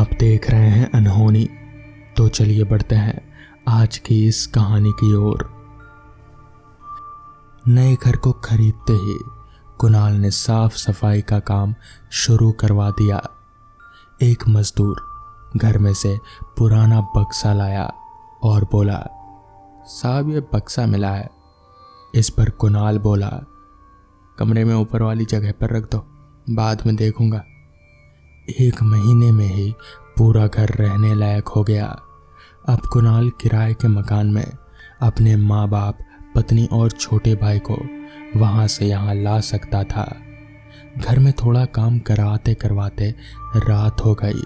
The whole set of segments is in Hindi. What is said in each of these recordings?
आप देख रहे हैं अनहोनी। तो चलिए बढ़ते हैं आज की इस कहानी की ओर। नए घर को खरीदते ही कुणाल ने साफ सफाई का काम शुरू करवा दिया। एक मजदूर घर में से पुराना बक्सा लाया और बोला, साहब ये बक्सा मिला है। इस पर कुणाल बोला, कमरे में ऊपर वाली जगह पर रख दो, बाद में देखूंगा। 1 महीने में ही पूरा घर रहने लायक हो गया। अब कुणाल किराए के मकान में अपने माँ बाप, पत्नी और छोटे भाई को वहाँ से यहाँ ला सकता था। घर में थोड़ा काम कराते करवाते रात हो गई।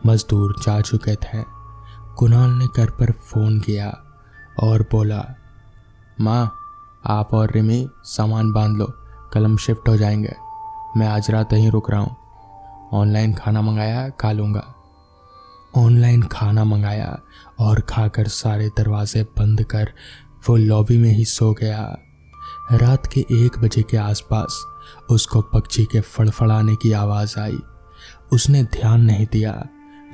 मजदूर जा चुके थे। कुणाल ने घर पर फ़ोन किया और बोला, माँ आप और रिमी सामान बांध लो, कल हम शिफ्ट हो जाएंगे। मैं आज रात यहीं रुक रहा हूँ। ऑनलाइन खाना मंगाया, खा लूँगा। ऑनलाइन खाना मंगाया और खाकर सारे दरवाजे बंद कर वो लॉबी में ही सो गया। रात के 1 बजे के आसपास उसको पक्षी के फड़फड़ाने की आवाज़ आई। उसने ध्यान नहीं दिया,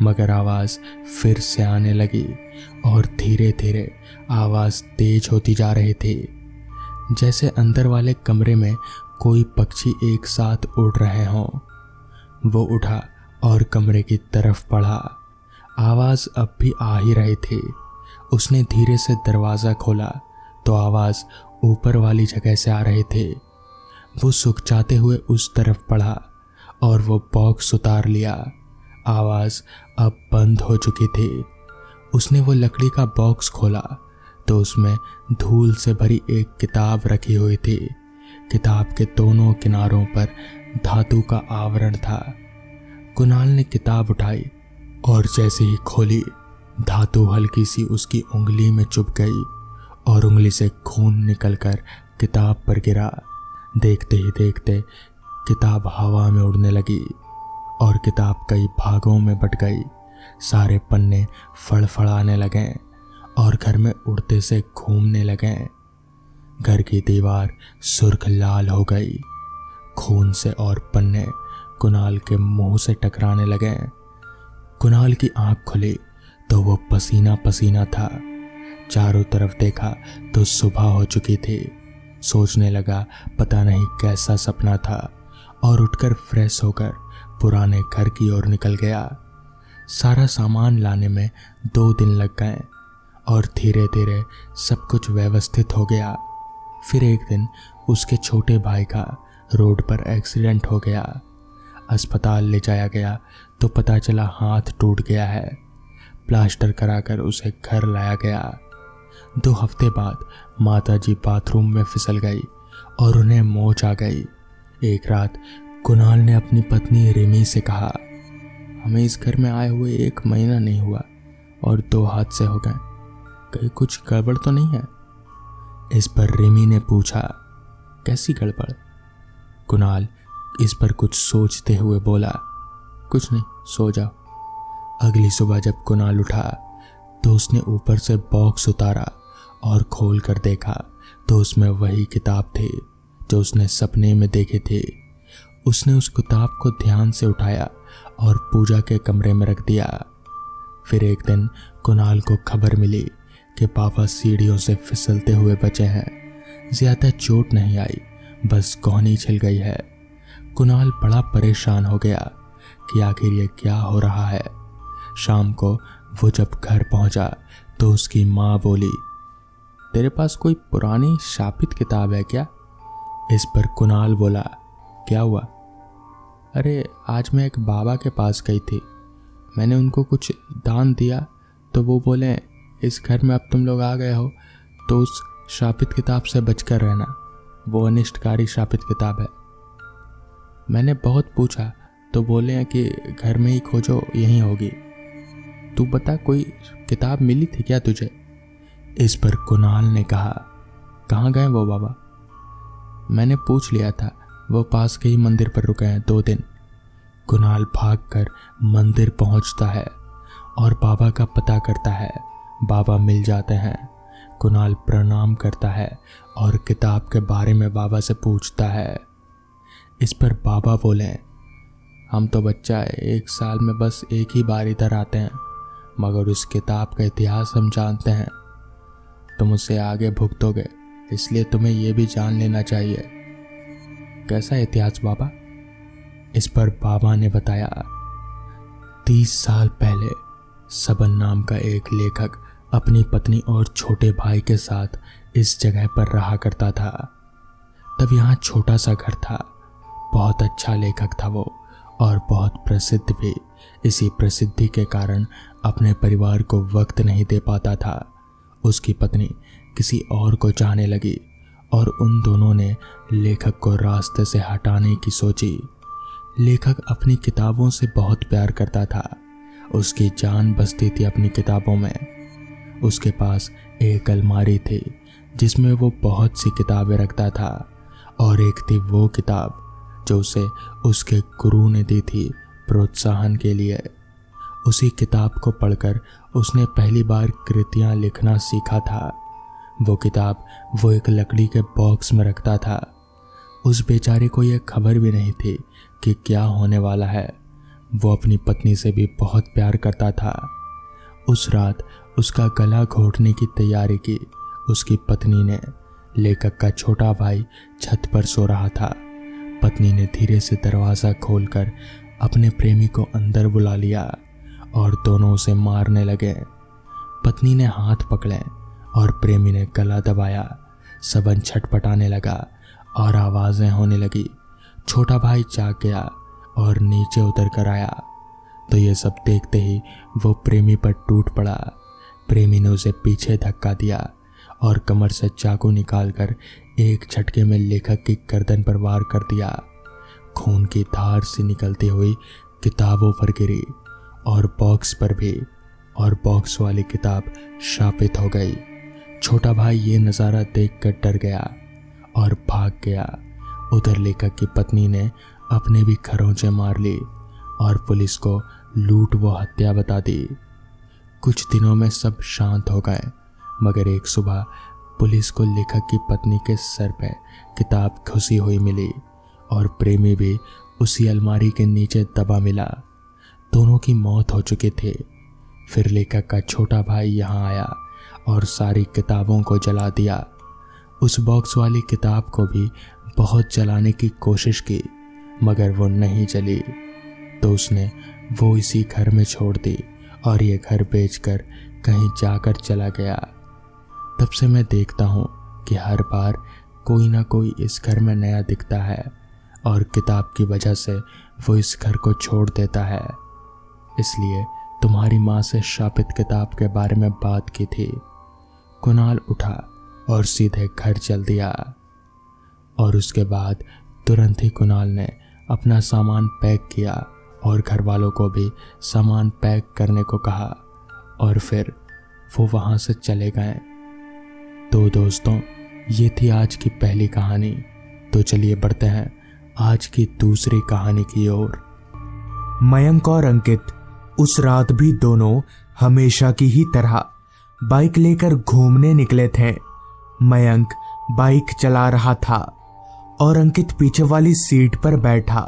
मगर आवाज़ फिर से आने लगी और धीरे धीरे आवाज़ तेज होती जा रही थी, जैसे अंदर वाले कमरे में कोई पक्षी एक साथ उड़ रहे हों। वो उठा और कमरे की तरफ बढ़ा। आवाज़ अब भी आ ही रही थी। उसने धीरे से दरवाज़ा खोला तो आवाज़ ऊपर वाली जगह से आ रही थी। वो सुकचाते हुए उस तरफ बढ़ा और वो बॉक्स उतार लिया। आवाज़ अब बंद हो चुकी थी। उसने वो लकड़ी का बॉक्स खोला तो उसमें धूल से भरी एक किताब रखी हुई थी। किताब के दोनों किनारों पर धातु का आवरण था। कुणाल ने किताब उठाई और जैसे ही खोली, धातु हल्की सी उसकी उंगली में चुभ गई और उंगली से खून निकलकर किताब पर गिरा। देखते ही देखते किताब हवा में उड़ने लगी और किताब कई भागों में बट गई। सारे पन्ने फड़फड़ाने लगे और घर में उड़ते से घूमने लगे। घर की दीवार सुर्ख लाल हो गई खून से और पन्ने कुणाल के मुंह से टकराने लगे। कुणाल की आंख खुली तो वो पसीना पसीना था। चारों तरफ देखा तो सुबह हो चुकी थी। सोचने लगा पता नहीं कैसा सपना था और उठकर फ्रेश होकर पुराने घर की ओर निकल गया। सारा सामान लाने में 2 दिन लग गए और धीरे धीरे सब कुछ व्यवस्थित हो गया। फिर एक दिन उसके छोटे भाई का रोड पर एक्सीडेंट हो गया। अस्पताल ले जाया गया तो पता चला हाथ टूट गया है। प्लास्टर कराकर उसे घर लाया गया। 2 हफ्ते बाद माताजी बाथरूम में फिसल गई और उन्हें मोच आ गई। एक रात कुणाल ने अपनी पत्नी रिमी से कहा, हमें इस घर में आए हुए 1 महीना नहीं हुआ और 2 हादसे हो गए, कहीं कुछ गड़बड़ तो नहीं है? इस पर रिमी ने पूछा, कैसी गड़बड़? कुणाल इस पर कुछ सोचते हुए बोला, कुछ नहीं, सो जाओ। अगली सुबह जब कुणाल उठा तो उसने ऊपर से बॉक्स उतारा और खोल कर देखा तो उसमें वही किताब थी जो उसने सपने में देखी थी। उसने उस किताब को ध्यान से उठाया और पूजा के कमरे में रख दिया। फिर एक दिन कुणाल को खबर मिली कि पापा सीढ़ियों से फिसलते हुए बचे हैं। ज्यादा चोट नहीं आई, बस कोहनी छिल गई है। कुणाल बड़ा परेशान हो गया कि आखिर ये क्या हो रहा है। शाम को वो जब घर पहुंचा तो उसकी माँ बोली, तेरे पास कोई पुरानी शापित किताब है क्या? इस पर कुणाल बोला, क्या हुआ? अरे आज मैं एक बाबा के पास गई थी, मैंने उनको कुछ दान दिया तो वो बोले, इस घर में अब तुम लोग आ गए हो तो उस शापित किताब से बचकर रहना, वो अनिष्टकारी शापित किताब है। मैंने बहुत पूछा तो बोले हैं कि घर में ही खोजो, यहीं होगी। तू बता कोई किताब मिली थी क्या तुझे? इस पर कुणाल ने कहा, कहाँ गए वो बाबा? मैंने पूछ लिया था, वो पास के ही मंदिर पर रुके हैं 2 दिन। कुणाल भागकर मंदिर पहुंचता है और बाबा का पता करता है। बाबा मिल जाते हैं। कुणाल प्रणाम करता है और किताब के बारे में बाबा से पूछता है। इस पर बाबा बोले, हम तो बच्चा है, 1 साल में बस एक ही बार इधर आते हैं, मगर उस किताब का इतिहास हम जानते हैं। तुम उससे आगे भुगतोगे, इसलिए तुम्हें यह भी जान लेना चाहिए। कैसा इतिहास बाबा? इस पर बाबा ने बताया, 30 साल पहले सबन नाम का एक लेखक अपनी पत्नी और छोटे भाई के साथ इस जगह पर रहा करता था। तब यहाँ छोटा सा घर था। बहुत अच्छा लेखक था वो, और बहुत प्रसिद्ध भी। इसी प्रसिद्धि के कारण अपने परिवार को वक्त नहीं दे पाता था। उसकी पत्नी किसी और को चाहने लगी और उन दोनों ने लेखक को रास्ते से हटाने की सोची। लेखक अपनी किताबों से बहुत प्यार करता था। उसकी जान बसती थी अपनी किताबों में। उसके पास एक अलमारी थी जिसमें वो बहुत सी किताबें रखता था, और एक थी वो किताब जो उसे उसके गुरु ने दी थी प्रोत्साहन के लिए। उसी किताब को पढ़कर उसने पहली बार कृतियाँ लिखना सीखा था। वो किताब वो एक लकड़ी के बॉक्स में रखता था। उस बेचारे को यह खबर भी नहीं थी कि क्या होने वाला है। वो अपनी पत्नी से भी बहुत प्यार करता था। उस रात उसका गला घोटने की तैयारी की। उसकी पत्नी ने, लेखक का छोटा भाई छत पर सो रहा था। पत्नी ने धीरे से दरवाज़ा खोलकर अपने प्रेमी को अंदर बुला लिया और दोनों उसे मारने लगे। पत्नी ने हाथ पकड़े और प्रेमी ने गला दबाया। सबन छटपटाने लगा और आवाज़ें होने लगी। छोटा भाई जाग गया और नीचे उतर कर आया तो ये सब देखते ही वो प्रेमी पर टूट पड़ा। प्रेमी ने उसे पीछे धक्का दिया और कमर से चाकू निकालकर एक झटके में लेखक की गर्दन पर वार कर दिया। खून की धार से निकलती हुई किताबों पर गिरी और बॉक्स पर भी, और बॉक्स वाली किताब शापित हो गई। छोटा भाई ये नज़ारा देखकर डर गया और भाग गया। उधर लेखक की पत्नी ने अपने भी खरोंचे मार ली और पुलिस को लूट व हत्या बता दी। कुछ दिनों में सब शांत हो गए, मगर एक सुबह पुलिस को लेखक की पत्नी के सर पे किताब घुसी हुई मिली और प्रेमी भी उसी अलमारी के नीचे दबा मिला। दोनों की मौत हो चुकी थी। फिर लेखक का छोटा भाई यहाँ आया और सारी किताबों को जला दिया। उस बॉक्स वाली किताब को भी बहुत जलाने की कोशिश की, मगर वो नहीं जली। तो उसने वो इसी घर में छोड़ दी और ये घर बेचकर कहीं जाकर चला गया। तब से मैं देखता हूँ कि हर बार कोई ना कोई इस घर में नया दिखता है और किताब की वजह से वो इस घर को छोड़ देता है। इसलिए तुम्हारी माँ से शापित किताब के बारे में बात की थी। कुणाल उठा और सीधे घर चल दिया। और उसके बाद तुरंत ही कुणाल ने अपना सामान पैक किया और घर वालों को भी सामान पैक करने को कहा, और फिर वो वहाँ से चले गए। तो दोस्तों, ये थी आज की पहली कहानी। तो चलिए बढ़ते हैं आज की दूसरी कहानी की ओर। मयंक और अंकित उस रात भी दोनों हमेशा की ही तरह बाइक लेकर घूमने निकले थे। मयंक बाइक चला रहा था और अंकित पीछे वाली सीट पर बैठा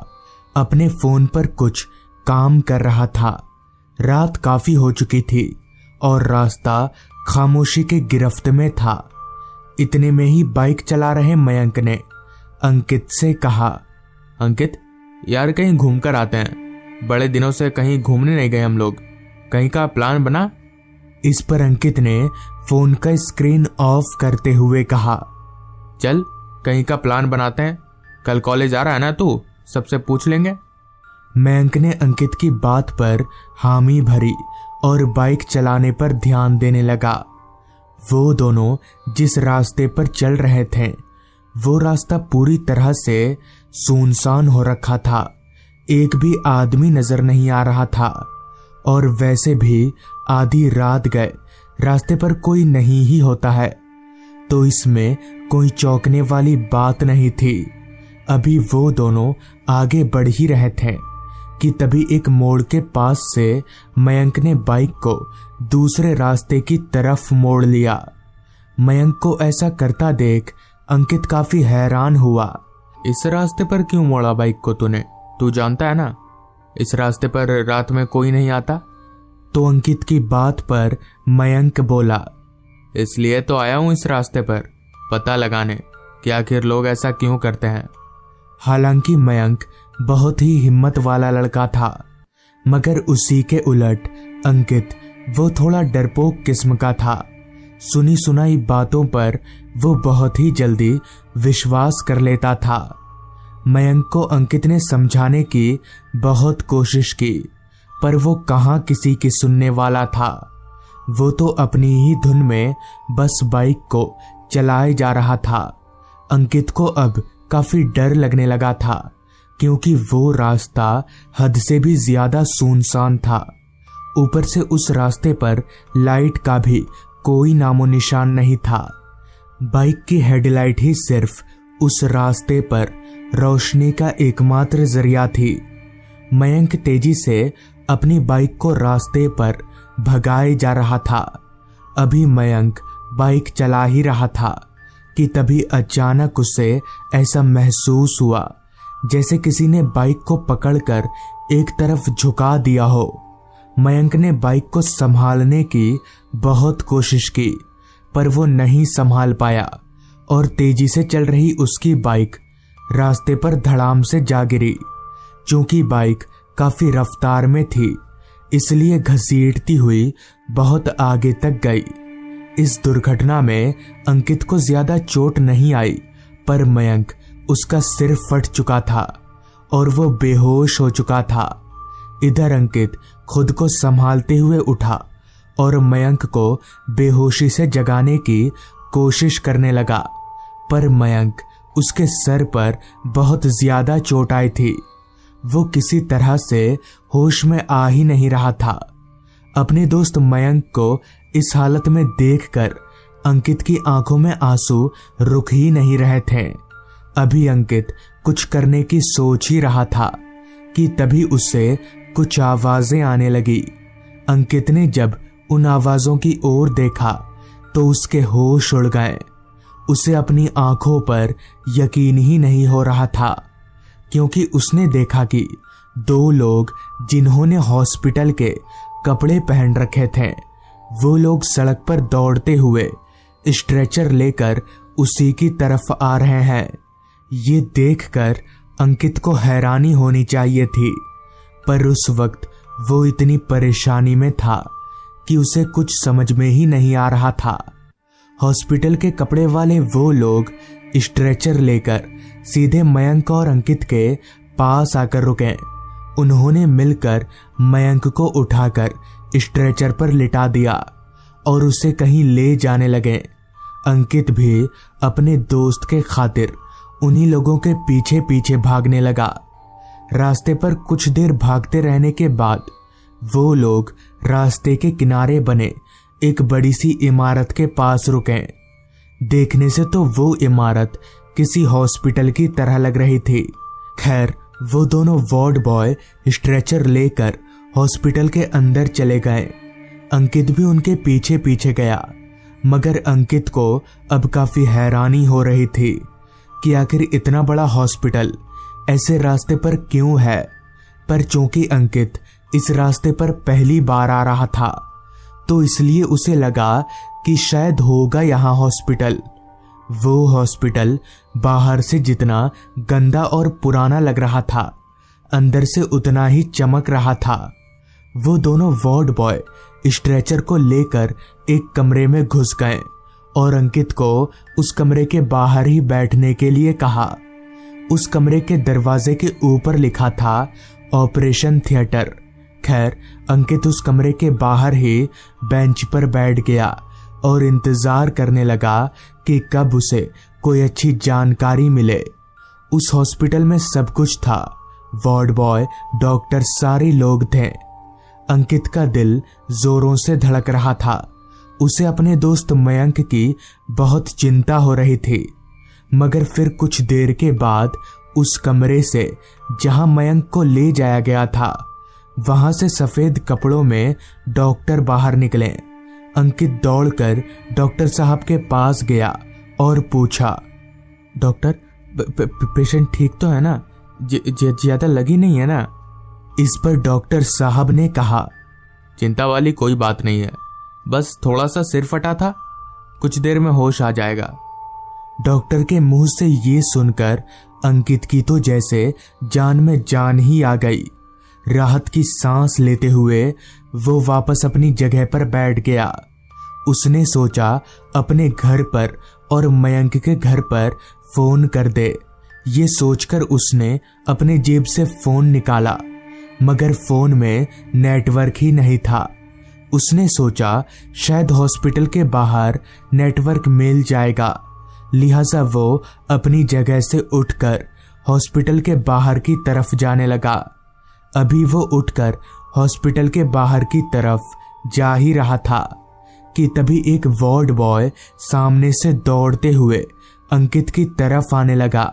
अपने फोन पर कुछ काम कर रहा था। रात काफी हो चुकी थी और रास्ता खामोशी के गिरफ्त में था। इतने में ही बाइक चला रहे मयंक ने अंकित से कहा, अंकित यार कहीं घूम कर आते हैं, बड़े दिनों से कहीं घूमने नहीं गए हम लोग, कहीं का प्लान बना। इस पर अंकित ने फोन का स्क्रीन ऑफ करते हुए कहा, चल कहीं का प्लान बनाते हैं, कल कॉलेज आ रहा है ना तू, सबसे पूछ लेंगे। मयंक ने अंकित की बात पर हामी भरी और बाइक चलाने पर ध्यान देने लगा। वो दोनों जिस रास्ते पर चल रहे थे वो रास्ता पूरी तरह से सुनसान हो रखा था। एक भी आदमी नजर नहीं आ रहा था और वैसे भी आधी रात गए, रास्ते पर कोई नहीं ही होता है, तो इसमें कोई चौंकने वाली बात नहीं थी। अभी वो दोनों आगे बढ़ ही रहे थे कि तभी एक मोड़ के पास से मयंक ने बाइक को दूसरे रास्ते की तरफ मोड़ लिया। मयंक को ऐसा करता देख अंकित काफी हैरान हुआ। इस रास्ते पर क्यों मोड़ा बाइक को तूने, तू जानता है ना इस रास्ते पर रात में कोई नहीं आता? तो अंकित की बात पर मयंक बोला, इसलिए तो आया हूं इस रास्ते पर पता लगाने कि आखिर लोग ऐसा क्यों करते हैं। हालांकि मयंक बहुत ही हिम्मत वाला लड़का था, मगर उसी के उलट अंकित वो थोड़ा डरपोक किस्म का था। सुनी सुनाई बातों पर वो बहुत ही जल्दी विश्वास कर लेता था। मयंक को अंकित ने समझाने की बहुत कोशिश की, पर वो कहाँ किसी की सुनने वाला था। वो तो अपनी ही धुन में बस बाइक को चलाए जा रहा था। अंकित को अब काफी डर लगने लगा था, क्योंकि वो रास्ता हद से भी ज्यादा सुनसान था। ऊपर से उस रास्ते पर लाइट का भी कोई नामो निशान नहीं था। बाइक की हेडलाइट ही सिर्फ उस रास्ते पर रोशनी का एकमात्र जरिया थी। मयंक तेजी से अपनी बाइक को रास्ते पर भगाए जा रहा था। अभी मयंक बाइक चला ही रहा था कि तभी अचानक उसे ऐसा महसूस हुआ जैसे किसी ने बाइक को पकड़कर एक तरफ झुका दिया हो। मयंक ने बाइक को संभालने की बहुत कोशिश की, पर वो नहीं संभाल पाया और तेजी से चल रही उसकी बाइक रास्ते पर धड़ाम से जा गिरी। चूंकि बाइक काफी रफ्तार में थी, इसलिए घसीटती हुई बहुत आगे तक गई। इस दुर्घटना में अंकित को ज्यादा चोट नहीं आई, पर मयंक उसका सिर फट चुका था और वो बेहोश हो चुका था। इधर अंकित खुद को संभालते हुए उठा और मयंक को बेहोशी से जगाने की कोशिश करने लगा, पर मयंक उसके सर पर बहुत ज्यादा चोट आई थी। वो किसी तरह से होश में आ ही नहीं रहा था। अपने दोस्त मयंक को इस हालत में देखकर अंकित की आंखों में आंसू रुक ही नहीं रहे थे। अभी अंकित कुछ करने की सोच ही रहा था कि तभी उससे कुछ आवाजें आने लगी। अंकित ने जब उन आवाजों की ओर देखा तो उसके होश उड़ गए। उसे अपनी आंखों पर यकीन ही नहीं हो रहा था, क्योंकि उसने देखा कि दो लोग जिन्होंने हॉस्पिटल के कपड़े पहन रखे थे, वो लोग सड़क पर दौड़ते हुए स्ट्रेचर लेकर उसी की तरफ आ रहे हैं। ये देखकर अंकित को हैरानी होनी चाहिए थी, पर उस वक्त वो इतनी परेशानी में था कि उसे कुछ समझ में ही नहीं आ रहा था। हॉस्पिटल के कपड़े वाले वो लोग स्ट्रेचर लेकर सीधे मयंक और अंकित के पास आकर रुके। उन्होंने मिलकर मयंक को उठाकर स्ट्रेचर पर लिटा दिया और उसे कहीं ले जाने लगे। अंकित भी अपने दोस्त के खातिर उन्हीं लोगों के पीछे पीछे भागने लगा। रास्ते पर कुछ देर भागते रहने के बाद वो लोग रास्ते के किनारे बने एक बड़ी सी इमारत के पास रुके। देखने से तो वो इमारत किसी हॉस्पिटल की तरह लग रही थी। खैर, वो दोनों वार्ड बॉय स्ट्रेचर लेकर हॉस्पिटल के अंदर चले गए। अंकित भी उनके पीछे पीछे गया, मगर अंकित को अब काफी हैरानी हो रही थी कि आखिर इतना बड़ा हॉस्पिटल ऐसे रास्ते पर क्यों है। पर चूंकि अंकित इस रास्ते पर पहली बार आ रहा था, तो इसलिए उसे लगा कि शायद होगा यहाँ हॉस्पिटल। वो हॉस्पिटल बाहर से जितना गंदा और पुराना लग रहा था, अंदर से उतना ही चमक रहा था। वो दोनों वार्ड बॉय स्ट्रेचर को लेकर एक कमरे में घुस गए और अंकित को उस कमरे के बाहर ही बैठने के लिए कहा। उस कमरे के दरवाजे के ऊपर लिखा था ऑपरेशन थिएटर। खैर, अंकित उस कमरे के बाहर ही बेंच पर बैठ गया और इंतजार करने लगा कि कब उसे कोई अच्छी जानकारी मिले। उस हॉस्पिटल में सब कुछ था, वार्ड बॉय, डॉक्टर, सारे लोग थे। अंकित का दिल जोरों से धड़क रहा था। उसे अपने दोस्त मयंक की बहुत चिंता हो रही थी, मगर फिर कुछ देर के बाद उस कमरे से जहां मयंक को ले जाया गया था, वहां से सफेद कपड़ों में डॉक्टर बाहर निकले। अंकित दौड़कर डॉक्टर साहब के पास गया और पूछा, डॉक्टर, पेशेंट ठीक तो है ना? ज्यादा लगी नहीं है ना? इस पर डॉक्टर साहब ने कहा, चिंता वाली कोई बात नहीं है, बस थोड़ा सा सिर फटा था, कुछ देर में होश आ जाएगा। डॉक्टर के मुंह से ये सुनकर अंकित की तो जैसे जान में जान ही आ गई। राहत की सांस लेते हुए वो वापस अपनी जगह पर बैठ गया। उसने सोचा अपने घर पर और मयंक के घर पर फोन कर दे। ये सोचकर उसने अपने जेब से फोन निकाला, मगर फोन में नेटवर्क ही नहीं था। उसने सोचा शायद हॉस्पिटल के बाहर नेटवर्क मिल जाएगा, लिहाजा वो अपनी जगह से उठकर हॉस्पिटल के बाहर की तरफ जाने लगा। अभी वो उठकर हॉस्पिटल के बाहर की तरफ जा ही रहा था कि तभी एक वार्ड बॉय सामने से दौड़ते हुए अंकित की तरफ आने लगा।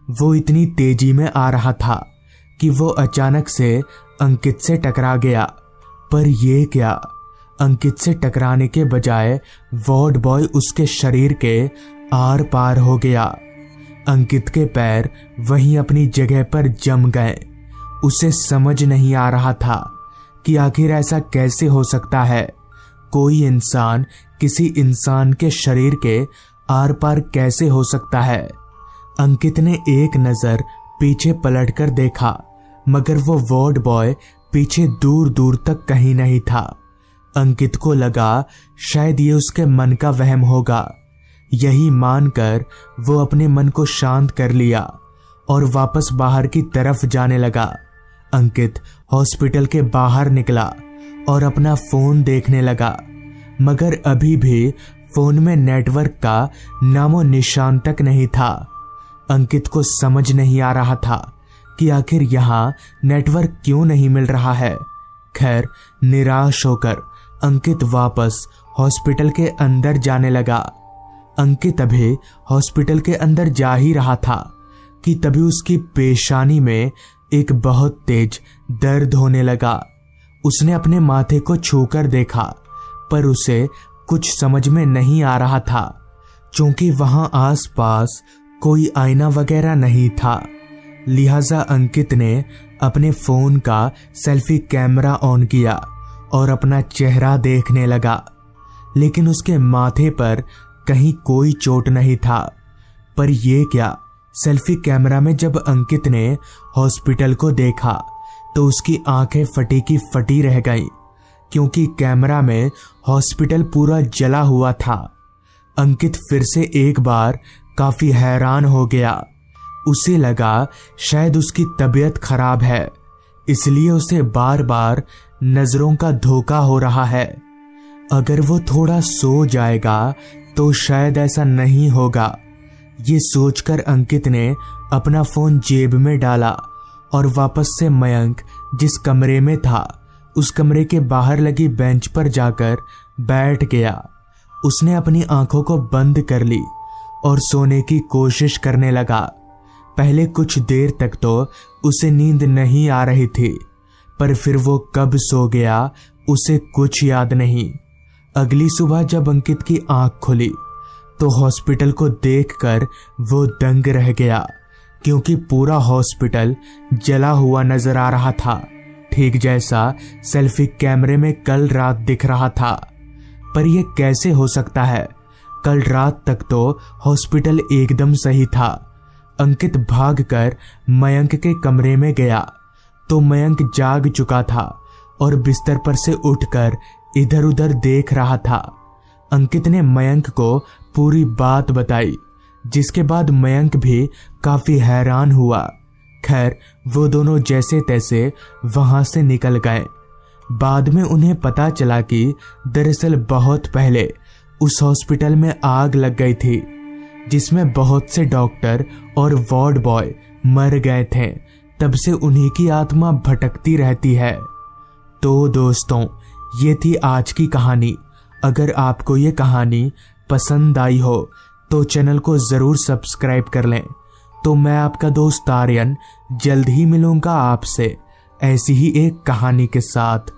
वो इतनी तेजी में आ रहा था कि वो अचानक से अंकित से टकरा गया। पर ये क्या, अंकित से टकराने के बजाय वार्ड बॉय उसके शरीर के आर पार हो गया। अंकित के पैर वहीं अपनी जगह पर जम गए। उसे समझ नहीं आ रहा था कि आखिर ऐसा कैसे हो सकता है। कोई इंसान किसी इंसान के शरीर के आर पार कैसे हो सकता है। अंकित ने एक नजर पीछे पलटकर देखा, मगर वो वार्ड बॉय पीछे दूर दूर तक कहीं नहीं था। अंकित को लगा शायद ये उसके मन का वहम होगा। यही मानकर वो अपने मन को शांत कर लिया और वापस बाहर की तरफ जाने लगा। अंकित हॉस्पिटल के बाहर निकला और अपना फोन देखने लगा, मगर अभी भी फोन में नेटवर्क का नामो निशान तक नहीं था। अंकित को समझ नहीं आ रहा था कि आखिर यहाँ नेटवर्क क्यों नहीं मिल रहा है। खैर, निराश होकर अंकित वापस हॉस्पिटल के अंदर जाने लगा। अंकित अभी हॉस्पिटल के अंदर जा ही रहा था कि तभी उसकी पेशानी में एक बहुत तेज दर्द होने लगा। उसने अपने माथे को छूकर देखा, पर उसे कुछ समझ में नहीं आ रहा था, क्योंकि वहां आसपास कोई आईना वगैरह नहीं था। लिहाजा अंकित ने अपने फोन का सेल्फी कैमरा ऑन किया और अपना चेहरा देखने लगा, लेकिन उसके माथे पर कहीं कोई चोट नहीं था। पर यह क्या, सेल्फी कैमरा में जब अंकित ने हॉस्पिटल को देखा तो उसकी आंखें फटी की फटी रह गईं, क्योंकि कैमरा में हॉस्पिटल पूरा जला हुआ था। अंकित फिर से एक बार काफी हैरान हो गया। उसे लगा शायद उसकी तबीयत खराब है, इसलिए उसे बार बार नजरों का धोखा हो रहा है। अगर वो थोड़ा सो जाएगा तो शायद ऐसा नहीं होगा। ये सोचकर अंकित ने अपना फोन जेब में डाला और वापस से मयंक जिस कमरे में था उस कमरे के बाहर लगी बेंच पर जाकर बैठ गया। उसने अपनी आंखों को बंद कर ली और सोने की कोशिश करने लगा। पहले कुछ देर तक तो उसे नींद नहीं आ रही थी, पर फिर वो कब सो गया उसे कुछ याद नहीं। अगली सुबह जब अंकित की आंख खुली तो हॉस्पिटल को देखकर वो दंग रह गया, क्योंकि पूरा हॉस्पिटल जला हुआ नजर आ रहा था, ठीक जैसा सेल्फी कैमरे में कल रात दिख रहा था। पर यह कैसे हो सकता है? कल रात तक तो हॉस्पिटल एकदम सही था। अंकित भागकर मयंक के कमरे में गया तो मयंक जाग चुका था और बिस्तर पर से उठकर इधर उधर देख रहा था। अंकित ने मयंक को पूरी बात बताई, जिसके बाद मयंक भी काफी हैरान हुआ। खैर, वो दोनों जैसे तैसे वहां से निकल गए। बाद में उन्हें पता चला कि दरअसल बहुत पहले उस हॉस्पिटल में आग लग गई थी, जिसमें बहुत से डॉक्टर और वार्ड बॉय मर गए थे। तब से उन्हीं की आत्मा भटकती रहती है। तो दोस्तों, ये थी आज की कहानी। अगर आपको ये कहानी पसंद आई हो तो चैनल को ज़रूर सब्सक्राइब कर लें। तो मैं आपका दोस्त आर्यन जल्द ही मिलूंगा आपसे ऐसी ही एक कहानी के साथ।